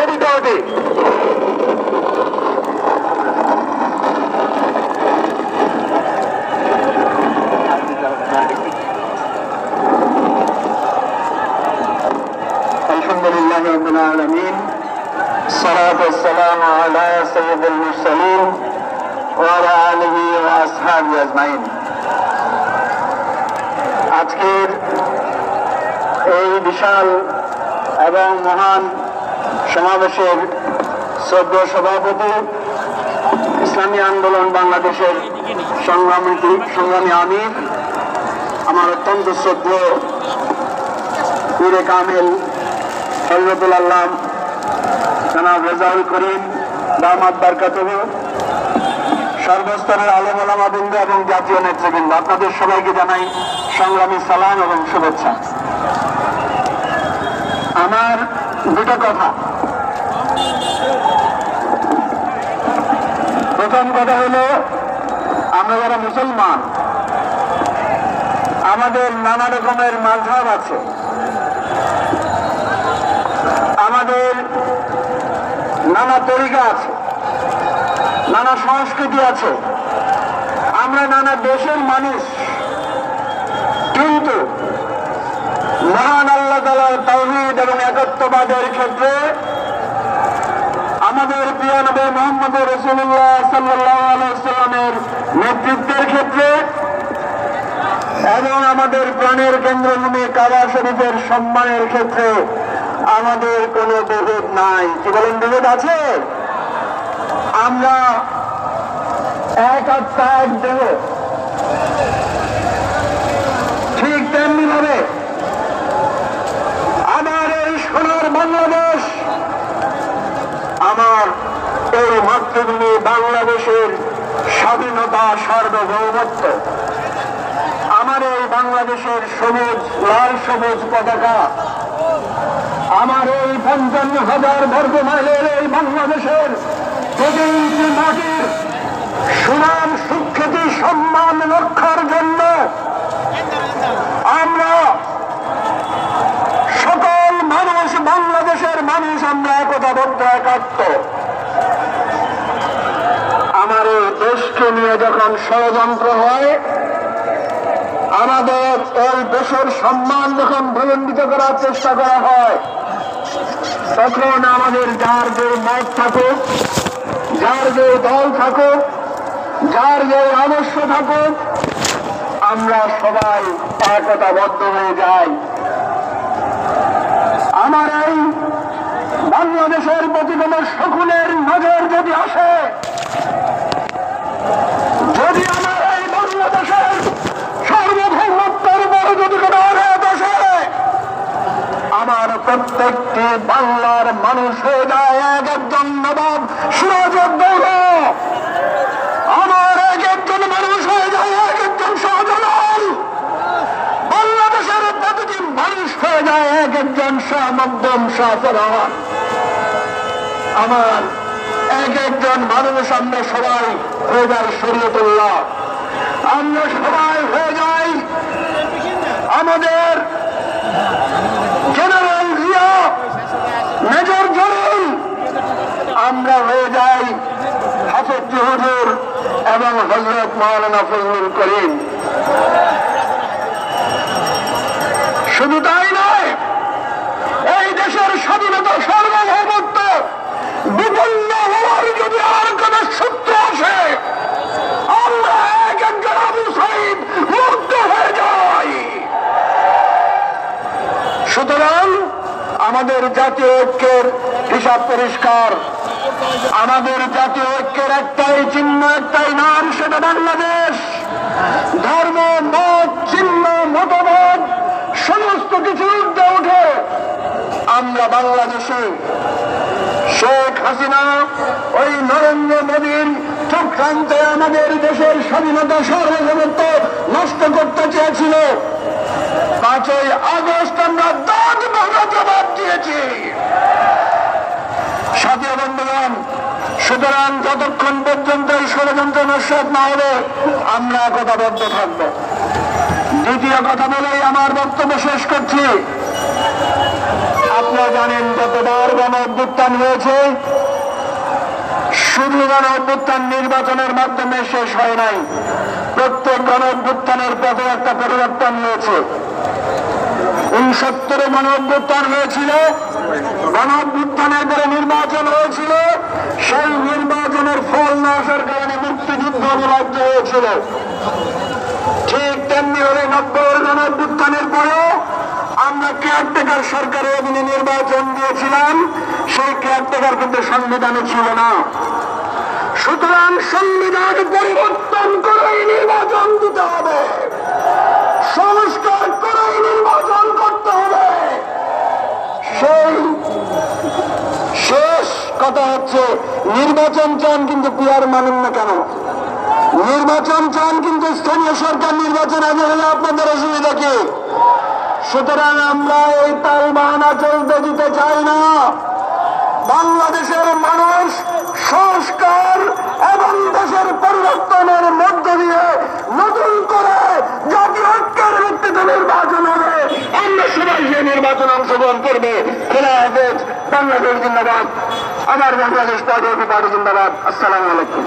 এডিটরটি। আলহামদুলিল্লাহি রাব্বিল আলামিন, সালাতু ওয়াসসালামু আলা সাইয়্যিদিল মুরসালিন ওয়া আলা আলিহি ওয়া আসহাবিহি আজমাইন। আজকের এই বিশাল এবং মহান সমাবেশের শ্রদ্ধেয় সভাপতি, ইসলামী আন্দোলন বাংলাদেশের সংগ্রামী আমির, আমার অত্যন্ত শ্রদ্ধেয় পীরে কামেল হযরতুল আল্লাহ জনাব রেজাউল করিম দামাত বারকাতুহু, সর্বস্তরের আলেম ওলামা বৃন্দ এবং জাতীয় নেতৃবৃন্দ, আপনাদের সবাইকে জানাই সংগ্রামী সালাম এবং শুভেচ্ছা। আমার দুটো কথা। প্রথম কথা হলো, আমরা যারা মুসলমান, আমাদের নানা রকমের মাযহাব আছে, আমাদের নানা তরিকা আছে, নানা সংস্কৃতি আছে, আমরা নানা দেশের মানুষ, কিন্তু মহান আল্লাহ তাআলার তাওহীদ এবং একত্ববাদের ক্ষেত্রে আমাদের প্রিয় নবী মুহাম্মদ রাসূলুল্লাহ সাল্লাল্লাহু আলাইহি ওয়াসাল্লামের নেতৃত্বের ক্ষেত্রে এবং আমাদের প্রাণের কেন্দ্রভূমি কাবা শরীফের সম্মানের ক্ষেত্রে আমাদের কোনো বিভেদ নাই। কি বলেন, বিভেদ আছে? আমরা এক আত্মা এক দেহ, ঠিক তেমনি ভাবে আমার এই সোনার বাংলাদেশ, আমার এই মাতৃভূমি বাংলাদেশের স্বাধীনতা, সার্বভৌমত্ব, আমার এই বাংলাদেশের সবুজ লাল সবুজ পতাকা, আমার এই 55,000 বর্গ মাইলের এই বাংলাদেশের প্রতি ইঞ্চি মাটির সুনাম সুখ্যাতি সম্মান রক্ষার জন্য আমরা সকল মানুষ, বাংলাদেশের মানুষ, আমরা একতাবদ্ধ, একাত্ম। আমার এই দেশকে নিয়ে যখন ষড়যন্ত্র হয়, আমাদের এই দেশের সম্মান যখন ভুলণ্ডিত করার চেষ্টা করা হয়, তখন আমাদের যার যে মত থাকুক, যার যে দল থাকুক, যার যে আদর্শ থাকুক, আমরা সবাই একতাবদ্ধ হয়ে যাই। আমার এই বাংলাদেশের প্রতি কোন শকুনের নজর যদি আসে, যদি আমার এই বাংলাদেশের সার্বভৌমত্বের উপর যদি কোন আঘাত আসে, আমার প্রত্যেকটি বাংলার মানুষ হয়ে যায় এক একজন নবাব সিরাজউদ্দৌলা, আমার এক একজন মানুষ হয়ে যায় এক একজন শাহজালাল, বাংলাদেশের প্রতিটি মানুষ হয়ে যায় এক একজন শাহ মকদুম, শাহ ফরহাদ। আমার এক একজন মানুষ, আমরা সবাই হয়ে যাই শরীয়তুল্লাহ, আমরা সবাই হয়ে যাই আমাদের জেনারেল জিয়া, মেজর জলিল, আমরা হয়ে যাই হাফেজ হুজুর এবং হযরত মাওলানা ফজলুল করিম। শুধু তাই নয়, এই দেশের স্বাধীনতা, সার্বভৌমত্ব বিপন্ন হওয়ার যদি আর কোন সূত্র আসে, আমরা এক একজন আবু সাঈদ মুক্ত হয়ে যাই। সুতরাং আমাদের জাতীয় ঐক্যের হিসাব পরিষ্কার, আমাদের জাতীয় ঐক্যের একটাই চিহ্ন, একটাই নাম, সেটা বাংলাদেশ। ধর্ম, মত, চিহ্ন, মতবাদ সমস্ত কিছু ঊর্ধ্বে উঠে আমরা বাংলাদেশে শেখ হাসিনা ওই নরেন্দ্র মোদীর চক্রান্তে আমাদের দেশের স্বাধীনতা, সার্বভৌমত্ব নষ্ট করতে চেয়েছিল। 5ই আগস্ট আমরা দাঁত ভাঙা জবাব দিয়েছি। সাথী বন্ধুগণ, সুতরাং যতক্ষণ পর্যন্ত এই ষড়যন্ত্র নস্যাৎ না হবে, আমরা একতাবদ্ধ থাকবো। দ্বিতীয় কথা বলেই আমার বক্তব্য শেষ করছি। আপনারা জানেন যতবার গণ অভ্যুত্থান হয়েছে, শুধু গণ অভ্যুত্থান নির্বাচনের মাধ্যমে শেষ হয় নাই। প্রত্যেক গণ অভ্যুত্থানের পথে একটা পরিবর্তন হয়েছে। 69-এ গণ অভ্যুত্থান হয়েছিল, গণ অভ্যুত্থানের পরে নির্বাচন হয়েছিল, সেই নির্বাচনের ফল না আসার কারণে মুক্তিযুদ্ধ অনিবার্য হয়েছিল। ঠিক তেমনি ভাবে 90-এর গণ অভ্যুত্থানের পরেও আমরা কেয়ারটেকার সরকারের অধীনে নির্বাচন দিয়েছিলাম, সেই কেয়ারটেকার কিন্তু সংবিধানে ছিল না। সুতরাং সংবিধান পরিবর্তন করেই নির্বাচন দিতে হবে, সংস্কার করেই নির্বাচন করতে হবে। সেই শেষ কথা হচ্ছে, নির্বাচন চান কিন্তু পিয়ার মানেন না কেন? নির্বাচন চান কিন্তু স্থানীয় সরকার নির্বাচন আগে হলে আপনাদের অসুবিধা কি? সুতরাং আমরা এই তাল বাহানা চলতে দিতে চাই না। বাংলাদেশের মানুষ সংস্কার এবং দেশের পরিবর্তনের মধ্য দিয়ে নতুন করে জাতীয় ঐক্যের ভিত্তিতে নির্বাচন হবে। আমরা সবাই যে নির্বাচন অংশগ্রহণ করবে। খোলা হাফেজ। বাংলাদেশ জিন্দাবাদ। আমার বাংলাদেশ পার্টি জিন্দাবাদ। আসসালামু আলাইকুম।